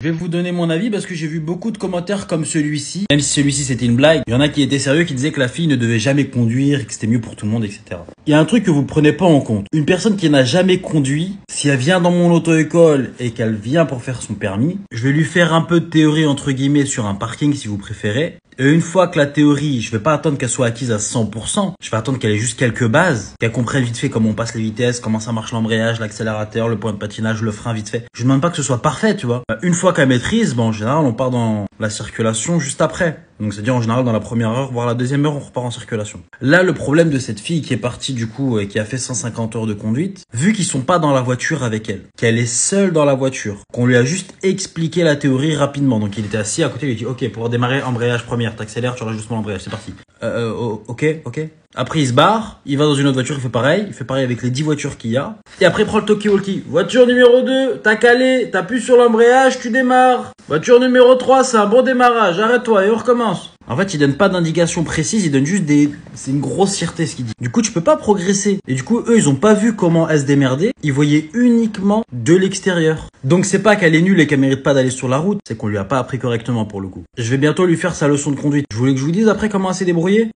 Je vais vous donner mon avis parce que j'ai vu beaucoup de commentaires comme celui-ci. Même si celui-ci c'était une blague, il y en a qui étaient sérieux, qui disaient que la fille ne devait jamais conduire, que c'était mieux pour tout le monde, etc. Il y a un truc que vous prenez pas en compte. Une personne qui n'a jamais conduit, si elle vient dans mon auto-école et qu'elle vient pour faire son permis, je vais lui faire un peu de théorie entre guillemets sur un parking si vous préférez. Et une fois que la théorie, je vais pas attendre qu'elle soit acquise à 100%, je vais attendre qu'elle ait juste quelques bases, qu'elle comprenne vite fait comment on passe les vitesses, comment ça marche l'embrayage, l'accélérateur, le point de patinage, le frein vite fait. Je ne demande pas que ce soit parfait, tu vois. Une fois qu'elle maîtrise, en général, on part dans la circulation juste après. Donc c'est-à-dire en général dans la première heure, voire la deuxième heure, on repart en circulation. Là, le problème de cette fille qui est partie du coup et qui a fait 150 heures de conduite, vu qu'ils sont pas dans la voiture avec elle, qu'elle est seule dans la voiture, qu'on lui a juste expliqué la théorie rapidement. Donc il était assis à côté, il lui dit ok, pour redémarrer embrayage première, t'accélères, tu rajoutes l'embrayage, c'est parti. Ok. Après, il se barre, il va dans une autre voiture, il fait pareil avec les 10 voitures qu'il y a. Et après, il prend le talkie-walkie. Voiture numéro 2, t'as calé, t'appuies sur l'embrayage, tu démarres. Voiture numéro 3, c'est un bon démarrage, arrête-toi et on recommence. En fait, il donne pas d'indication précise, il donne juste c'est une grossièreté ce qu'il dit. Du coup, tu peux pas progresser. Et du coup, eux, ils ont pas vu comment elle se démerdait. Ils voyaient uniquement de l'extérieur. Donc, c'est pas qu'elle est nulle et qu'elle mérite pas d'aller sur la route. C'est qu'on lui a pas appris correctement pour le coup. Je vais bientôt lui faire sa leçon de conduite. Je voulais que je vous dise après comment elle s'est débrouillée.